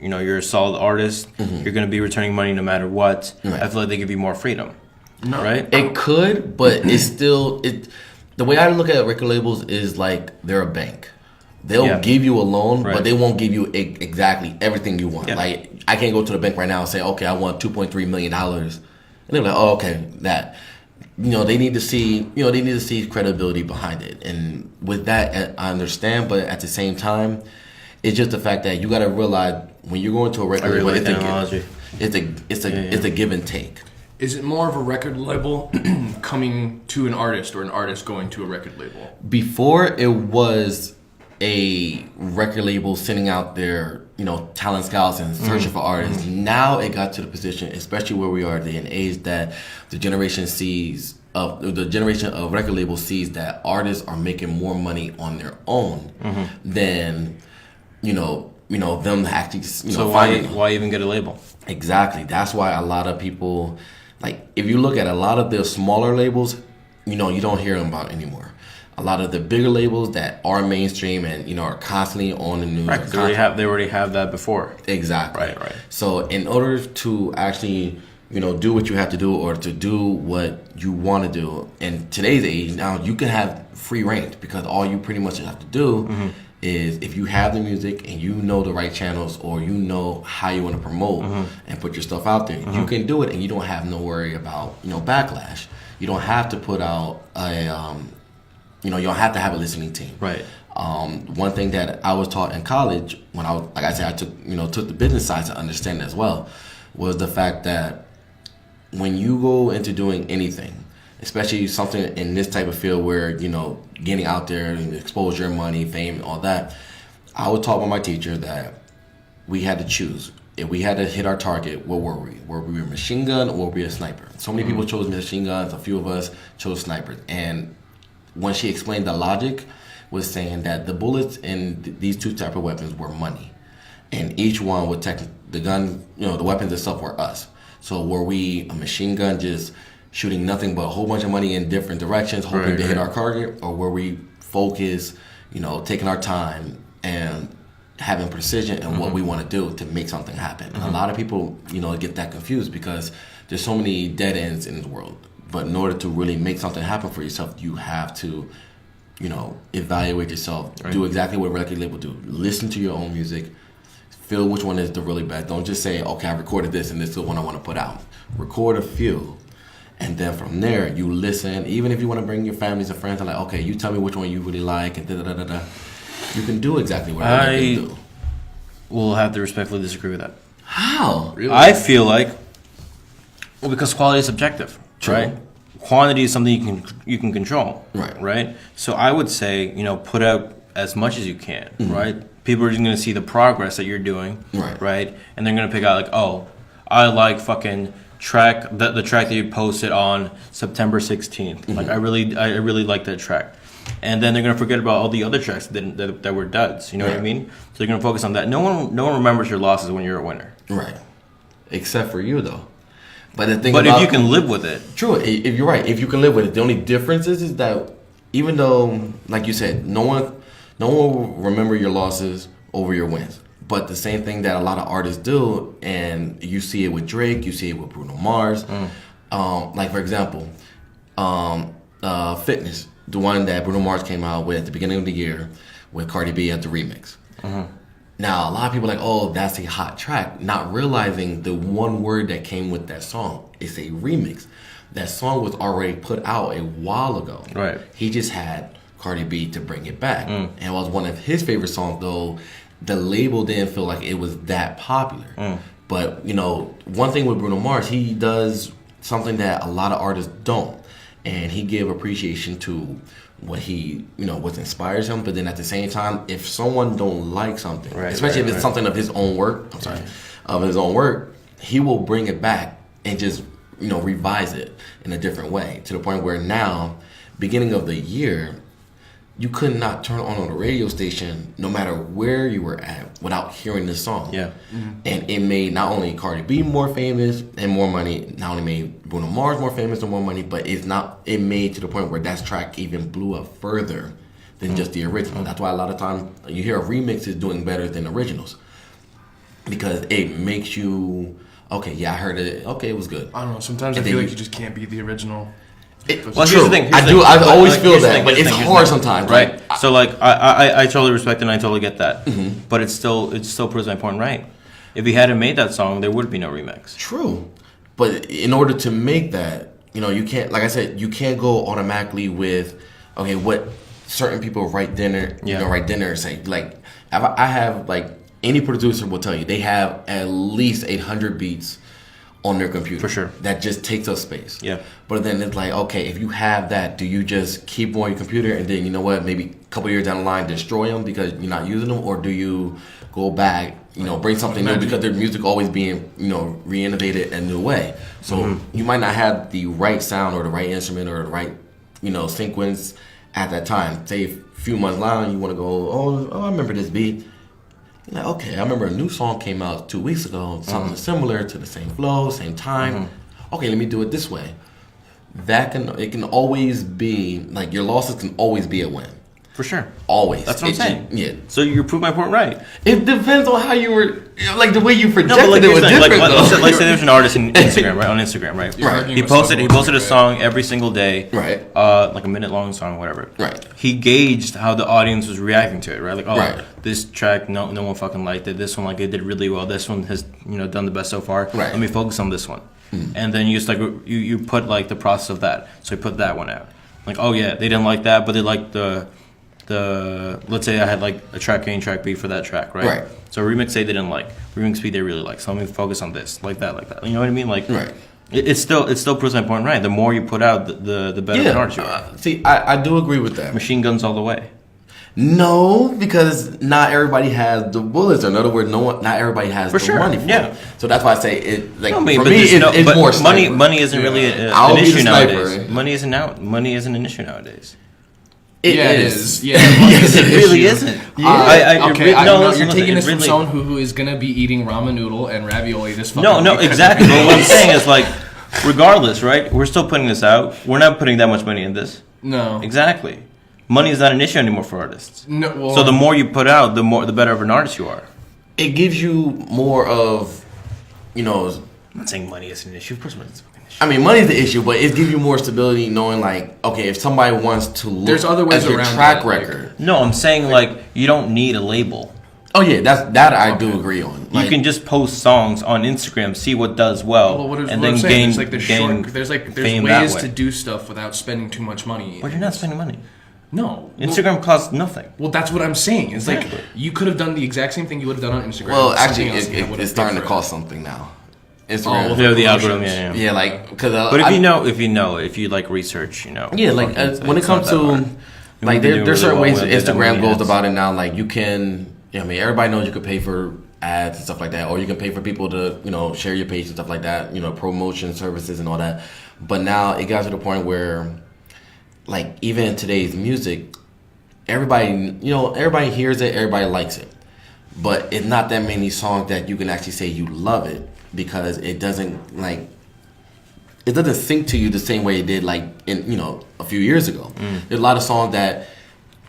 you're a solid artist. You're going to be returning money no matter what. Right. I feel like they give you more freedom. No. Right? It could, but it's still the way I look at record labels is like they're a bank. They'll give you a loan, but they won't give you exactly everything you want. Yeah. Like, I can't go to the bank right now and say, okay, I want $2.3 million. And they're like, oh, okay, that. They need to see credibility behind it. And with that, I understand, but at the same time, it's just the fact that you got to realize when you're going to a record label, it's a give and take. Is it more of a record label coming to an artist or an artist going to a record label? Before, it was a record label sending out their, talent scouts and searching for artists. Now it got to the position, especially where we are day and age, that the generation of record labels sees that artists are making more money on their own than, them actually, so why even get a label? Exactly. That's why a lot of people, like, if you look at a lot of the smaller labels, you don't hear them about anymore. A lot of the bigger labels that are mainstream and are constantly on the news. Right, they already have that before. Exactly. Right. So in order to actually do what you have to do or to do what you want to do in today's age, now you can have free reign because all you pretty much have to do is if you have the music and you know the right channels or you know how you want to promote and put your stuff out there, you can do it and you don't have no worry about backlash. You don't have to put out a you don't have to have a listening team. Right. One thing that I was taught in college when I was, like I said, I took the business side to understand as well, was the fact that when you go into doing anything, especially something in this type of field where, getting out there and exposure, money, fame, all that, I was taught by my teacher that we had to choose. If we had to hit our target, what were we? Were we a machine gun or were we a sniper? So many people chose machine guns, a few of us chose snipers. And when she explained the logic, was saying that the bullets in these two type of weapons were money. And each one would the gun, the weapons itself were us. So were we a machine gun just shooting nothing but a whole bunch of money in different directions, hoping to hit our target? Or were we focused, taking our time and having precision in what we want to do to make something happen? And a lot of people, get that confused because there's so many dead ends in the world. But in order to really make something happen for yourself, you have to, evaluate yourself, do exactly what a record label do. Listen to your own music, feel which one is the really best. Don't just say, okay, I recorded this and this is the one I want to put out. Record a few, and then from there, you listen. Even if you want to bring your families and friends, and like, okay, you tell me which one you really like, and da-da-da-da-da. You can do exactly what I do. Will have to respectfully disagree with that. How? Really? I feel like, because quality is subjective. True. Right? Quantity is something you can control. Right? So I would say, put out as much as you can, right? People are just going to see the progress that you're doing, right? And they're going to pick out like, oh, I like fucking track the track that you posted on September 16th. Like I really like that track. And then they're going to forget about all the other tracks that were duds, what I mean? So they're going to focus on that. No one remembers your losses when you're a winner. Right. Except for you though. But if you can live with it. True, if you're right, if you can live with it. The only difference is that even though, like you said, no one will remember your losses over your wins. But the same thing that a lot of artists do, and you see it with Drake, you see it with Bruno Mars. Like for example, Fitness, the one that Bruno Mars came out with at the beginning of the year with Cardi B as the remix. Now, a lot of people are like, oh, that's a hot track, not realizing the one word that came with that song is a remix. That song was already put out a while ago. Right. He just had Cardi B to bring it back. And it was one of his favorite songs, though the label didn't feel like it was that popular. But, one thing with Bruno Mars, he does something that a lot of artists don't. And he gave appreciation to what he, what inspires him. But then at the same time, if someone don't like something, especially if it's something of his own work, he will bring it back and just, revise it in a different way to the point where now, beginning of the year, you could not turn on a radio station no matter where you were at without hearing this song. Yeah. And it made not only Cardi B more famous and more money, not only made Bruno Mars more famous and more money, but it made to the point where that track even blew up further than just the original. That's why a lot of times you hear a remix is doing better than originals. because it makes you okay. Yeah, I heard it. Okay, it was good. I don't know. Sometimes I feel like you just can't be the original. Well, True. here's the thing. I always feel that, but it's hard sometimes, right? So like, I totally respect it and I totally get that, but it still proves my point, right? If he hadn't made that song, there would be no remix. True, but in order to make that, you can't. Like I said, you can't go automatically with okay, what certain people write dinner, write dinner and say. Like, I have like any producer will tell you they have at least 800 beats on their computer. For sure. That just takes up space. Yeah. But then it's like, okay, if you have that, do you just keep them on your computer and then, maybe a couple years down the line, destroy them because you're not using them? Or do you go back, bring something new because their music always being, re-innovated in a new way? So you might not have the right sound or the right instrument or the right, sequence at that time. Say a few months later, you want to go, oh, I remember this beat. You're like, okay, I remember a new song came out 2 weeks ago, something similar to the same flow, same time. Okay, let me do it this way. It can always be like your losses can always be a win. For sure. Always. That's what I'm saying. Yeah. So you proved my point right. It depends on how you were, like the way you projected like, it was different. Let's say there's an artist in Instagram, right? On Instagram, right? Right. He posted a song every single day. Right. Like a minute long song, whatever. Right. He gauged how the audience was reacting to it, right? Like, right. This track, no one fucking liked it. This one, like, it did really well. This one has, done the best so far. Right. Let me focus on this one. And then you just like you put like the process of that. So you put that one out. Like, oh yeah, they didn't like that, but they liked the let's say I had like a track A and track B for that track, right? Right. So remix A they didn't like, remix B they really like. So let me focus on this, like that. You know what I mean? Like, right. It still proves my point right. The more you put out, the better an artist you are. See, I do agree with that. Machine guns all the way. No, because not everybody has the bullets. In other words, not everybody has the money for it. So that's why I say it. Like, for me, it's more money. sniper. Money isn't really an issue nowadays. Money isn't an issue nowadays. It is. Yeah, it really isn't. You're taking this from someone who is gonna be eating ramen noodle and ravioli this fucking No, exactly. But what I'm saying is like, regardless, right? We're still putting this out. We're not putting that much money in this. No. Exactly. Money is not an issue anymore for artists. No. Well, so the more you put out, the better of an artist you are. It gives you more of, I'm not saying money is an issue. Of course, money is an issue. I mean, money's the issue, but it gives you more stability knowing, like, okay, if somebody wants to look there's other ways at your around track that, record. No, I'm saying like you don't need a label. Oh yeah, that I do agree on. Like, you can just post songs on Instagram, see what does well, and then gain there's ways to do stuff without spending too much money. But you're not spending money. No. Instagram costs nothing. Well, that's what I'm saying. It's like you could have done the exact same thing you would have done on Instagram. Well, actually, it's starting to cost something now. Instagram. The algorithm, yeah, like because. But if you like research, Yeah, like when it comes to like there's certain ways Instagram goes about it now. Like you can, everybody knows you could pay for ads and stuff like that, or you can pay for people to share your page and stuff like that. Promotion services and all that. But now it got to the point where, like, even in today's music, everybody hears it, everybody likes it, but it's not that many songs that you can actually say you love it because it doesn't sink to you the same way it did like in a few years ago. There's a lot of songs that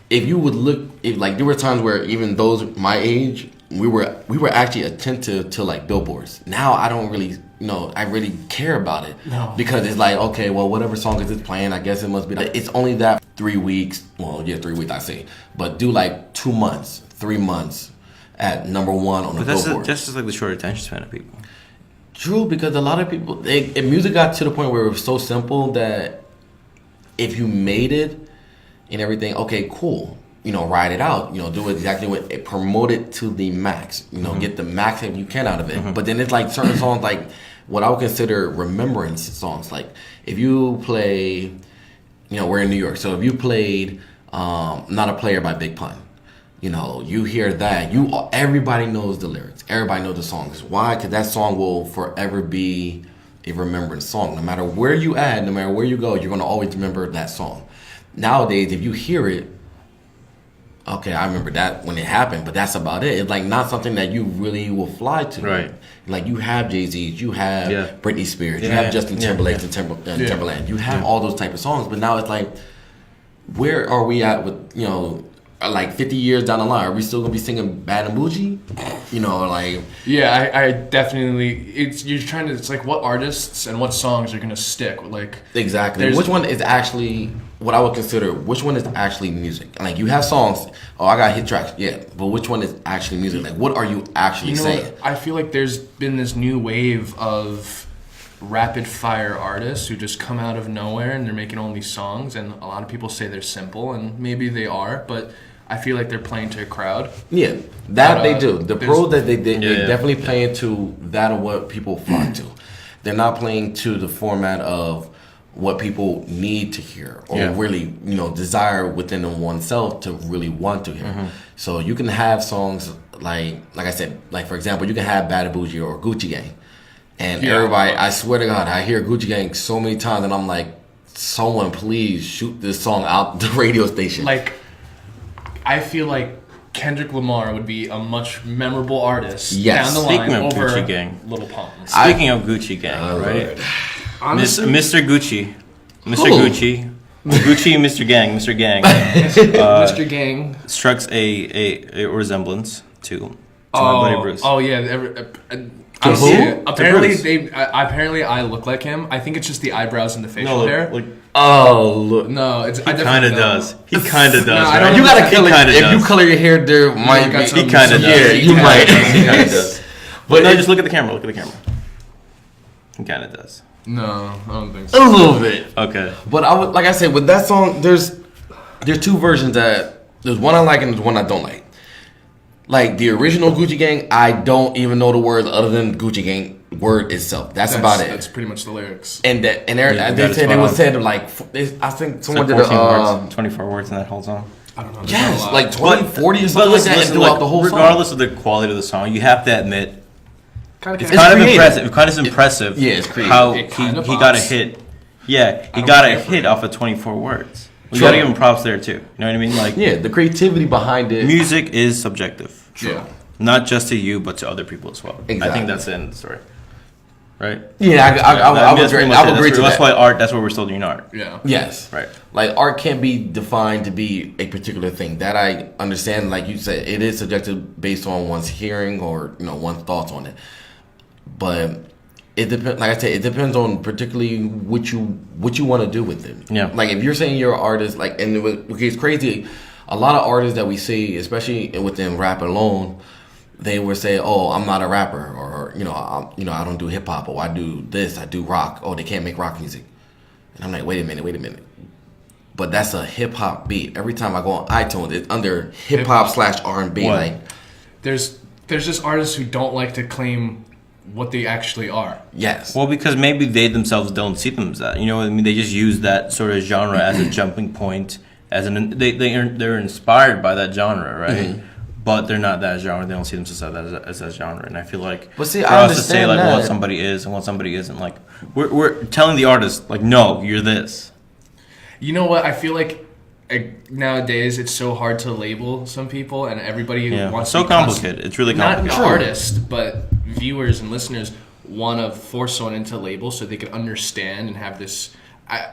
if you would look, there were times where even those my age we were actually attentive to like billboards. Now I don't really. I really care about it. No. Because it's like, okay, well, whatever song is it playing, I guess it must be. It's only that 3 weeks. Well, yeah, 3 weeks, I say. But do like 2 months, 3 months at number one on the Billboard. That's just like the short attention span of people. True, because a lot of people, music got to the point where it was so simple that if you made it and everything, okay, cool. Ride it out. Do exactly what it, promote it to the max. Get the max that you can out of it. But then it's like certain songs, like what I would consider remembrance songs. Like if you play, we're in New York, so if you played "Not a Player" by Big Pun, you hear that, everybody knows the lyrics, everybody knows the songs. Why? Because that song will forever be a remembrance song. No matter where you at, no matter where you go, you're gonna always remember that song. Nowadays, if you hear it. Okay, I remember that when it happened, but that's about it. It's like not something that you really will fly to. Right. Like you have Jay-Z's, you have Britney Spears, you have Justin Timberlake and Timberland. You have all those type of songs, but now it's like, where are we at with, like 50 years down the line, are we still gonna be singing Bad and Bougie? You know, like yeah, I definitely. It's like what artists and what songs are gonna stick. Like exactly, which one is actually what I would consider? Which one is actually music? Like you have songs. Oh, I got hit tracks. Yeah, but which one is actually music? Like what are you actually saying? I feel like there's been this new wave of rapid fire artists who just come out of nowhere and they're making all these songs, and a lot of people say they're simple, and maybe they are, but I feel like they're playing to a crowd. Yeah, that they do. The pros that they definitely playing to that of what people flock to. They're not playing to the format of what people need to hear or really, desire within oneself to really want to hear. Mm-hmm. So you can have songs like I said, like for example, you can have Bad and Bougie or Gucci Gang. And everybody, I swear to God, I hear Gucci Gang so many times and I'm like, someone please shoot this song out the radio station. Like, I feel like Kendrick Lamar would be a much memorable artist down the line over Gucci Gang. Lil Pump. Speaking of Gucci Gang, right? Honestly, Mr. Gucci. Gucci, Mr. Gang. Mr. Gang strikes a resemblance to my buddy Bruce. Oh yeah. Apparently I look like him. I think it's just the eyebrows and the facial hair. Look. No, he kind of does. He kind of does. No, right? You gotta color. If you color your hair, there might be. He kind of does. Yeah, you might. He kind of does. But no, just look at the camera. Look at the camera. He kind of does. No, I don't think so. A little bit. Okay. But like I said, with that song, there's two versions there's one I like and there's one I don't like. Like the original Gucci Gang, I don't even know the words other than Gucci Gang word itself. That's about it. That's pretty much the lyrics. And they said it was said like I think someone did 24 words in that whole song. I don't know. Yes, like 20, 40 or something like that throughout the whole song. Regardless of the quality of the song, you have to admit It's kind of impressive. Kind of impressive. Yeah, it's creative. How he got a hit. Yeah, he got a hit off of 24 words. You gotta give him props there too. You know what I mean? Like the creativity behind it. Music is subjective. Yeah. Not just to you, but to other people as well. Exactly. I think that's the end of the story. Right? Yeah, I would agree to that. That's why art. That's why we're still doing art. Yeah. Yes. Right. Like art can't be defined to be a particular thing. That I understand. Like you said, it is subjective based on one's hearing or one's thoughts on it. But it depends. Like I said, it depends on particularly what you want to do with it. Yeah. Like if you're saying you're an artist, like it's crazy. A lot of artists that we see, especially within rap alone, they would say, "Oh, I'm not a rapper," or I don't do hip hop, or I do this, I do rock. Oh, they can't make rock music. And I'm like, wait a minute. But that's a hip hop beat. Every time I go on iTunes, it's under hip hop / R&B. What? Like there's just artists who don't like to claim what they actually are. Yes. Well, because maybe they themselves don't see them as that. You know what I mean? They just use that sort of genre as a jumping point. They're inspired by that genre, right? Mm-hmm. But they're not that genre. They don't see themselves as that genre. And I feel like but see, for us to say like what somebody is and what somebody isn't, like we're telling the artist like, no, you're this. You know what? I feel like nowadays it's so hard to label some people, and everybody wants to be complicated. It's really complicated. Not an artist, but viewers and listeners want to force someone into labels so they can understand and have this, I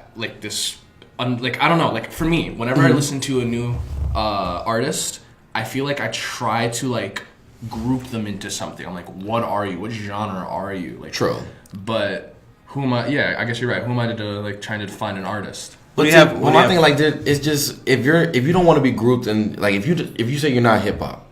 don't know. Like for me, whenever I listen to a new artist, I feel like I try to like group them into something. I'm like, what are you? What genre are you? Like, true. But who am I? Yeah, I guess you're right. Who am I to like trying to define an artist? But my thing like this is just if you don't want to be grouped and like if you say you're not hip hop,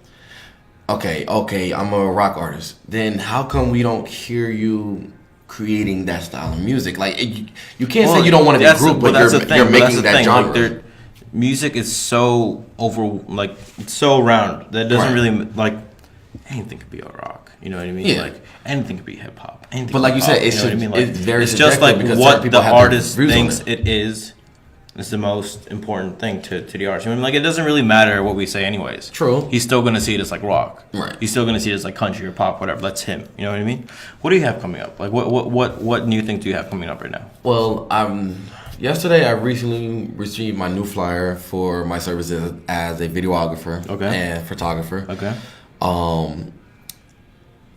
okay, I'm a rock artist. Then how come we don't hear you creating that style of music? Like you can't say you don't want to be grouped, but you're making that genre. Like, music is so it's so round that it doesn't really like anything could be a rock. You know what I mean? Yeah. Like anything could be hip hop. But like you said, it's very it's just like because what the artist thinks it is the most important thing to the artist. You know, like it doesn't really matter what we say anyways. True. He's still gonna see it as like rock. Right. He's still gonna see it as like country or pop, whatever. That's him. You know what I mean? What do you have coming up? Like what new thing do you have coming up right now? Well, yesterday I recently received my new flyer for my services as a videographer and photographer. Okay.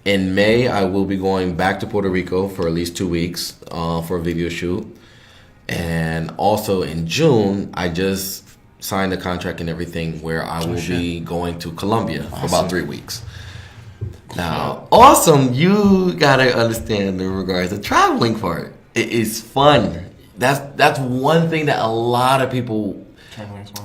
In May, I will be going back to Puerto Rico for at least 2 weeks for a video shoot. And also in June, I just signed the contract and everything where I will be going to Colombia for about 3 weeks. Now, awesome, you gotta understand in regards to traveling part. It is fun. That's one thing that a lot of people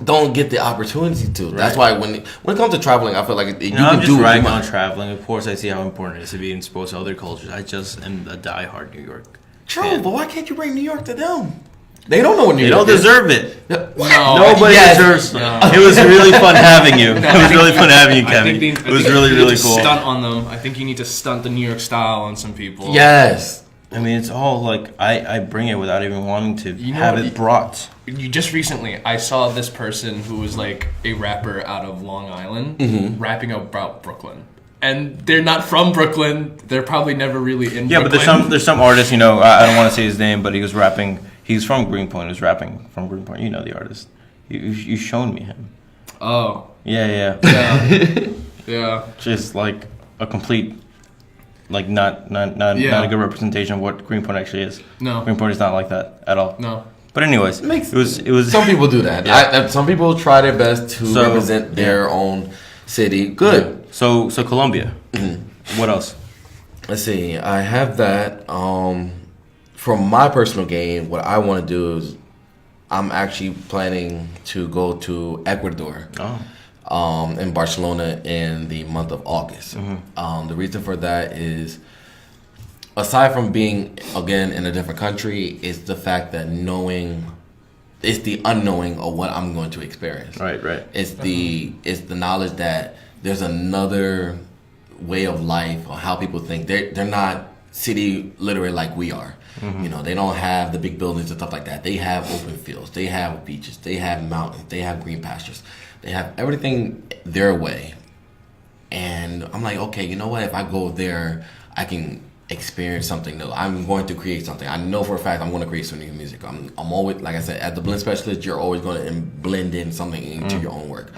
don't get the opportunity to. Right. That's why when it comes to traveling, I feel like you can I'm do just it. ragging on traveling. Of course, I see how important it is to be exposed to other cultures. I just am a diehard New York. True, but why can't you bring New York to them? They don't know what New York is. They don't deserve it. No, nobody deserves it. No. It was really fun having you. It was really fun having you, Kevin. It was really cool. Stunt on them. I think you need to stunt the New York style on some people. Yes. I mean, it's all like I bring it without even wanting to have it brought. You just recently, I saw this person who was like a rapper out of Long Island rapping about Brooklyn. And they're not from Brooklyn. They're probably never really in Brooklyn. Yeah, but there's some artist, I don't want to say his name, but he was rapping. He's from Greenpoint. He was rapping from Greenpoint. You know the artist. You shown me him. Oh. Yeah. Yeah. Just like a complete, like not a good representation of what Greenpoint actually is. No. Greenpoint is not like that at all. No. But anyways, it was. Some people do that. Yeah. Some people try their best to represent their own city. Good. Yeah. So Colombia. What else? Let's see. I have that. From my personal gain, what I want to do is I'm actually planning to go to Ecuador. In Barcelona in the month of August. The reason for that is, aside from being again in a different country, is the fact that it's the unknowing of what I'm going to experience. Right. It's the knowledge that there's another way of life or how people think. They're not city literate like we are. They don't have the big buildings and stuff like that. They have open fields. They have beaches. They have mountains. They have green pastures. They have everything their way. And I'm like, okay, you know what? If I go there, I can experience something new. I'm going to create something. I know for a fact I'm going to create some new music. I'm always, like I said, as the blend specialist, you're always going to blend in something into your own work.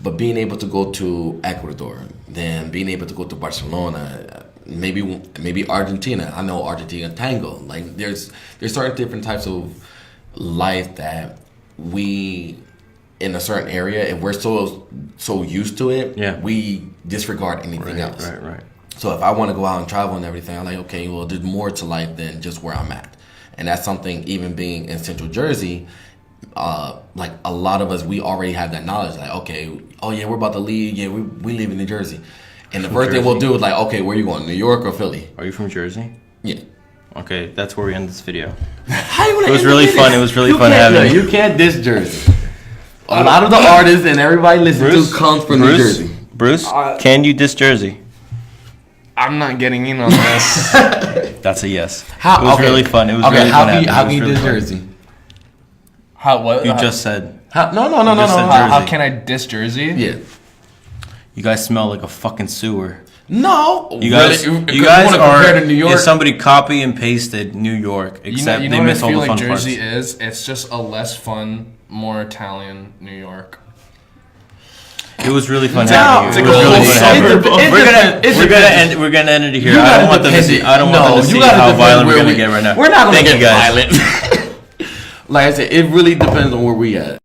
But being able to go to Ecuador, then being able to go to Barcelona, maybe Argentina. I know Argentina tango. Like there's certain different types of life that we in a certain area, if we're so used to it, we disregard anything else. Right. So if I want to go out and travel and everything, I'm like, okay, well, there's more to life than just where I'm at, and that's something. Even being in Central Jersey, like a lot of us, we already have that knowledge. Like, okay, oh yeah, we're about to leave. Yeah, we live in New Jersey. And the first thing we'll do is like, okay, where are you going? New York or Philly? Are you from Jersey? Yeah. Okay, that's where we end this video. It was really fun. It was really fun having you. You can't diss Jersey. A lot of the artists and everybody listens to comes from New Jersey. Bruce, can you diss Jersey? I'm not getting in on this. That's a yes. It was really fun. It was really fun. How can you diss Jersey? What? You just said. No. How can I diss Jersey? Yeah. You guys smell like a fucking sewer. No, you guys are. To New York? Is somebody copy and pasted New York? Except they miss all the fun parts. Jersey is. It's just a less fun, more Italian New York. It was really fun having you. We're gonna end it here. I don't want them to see. I don't want them to see how violent we're gonna get right now. We're not gonna get violent. Like I said, it really depends on where we at.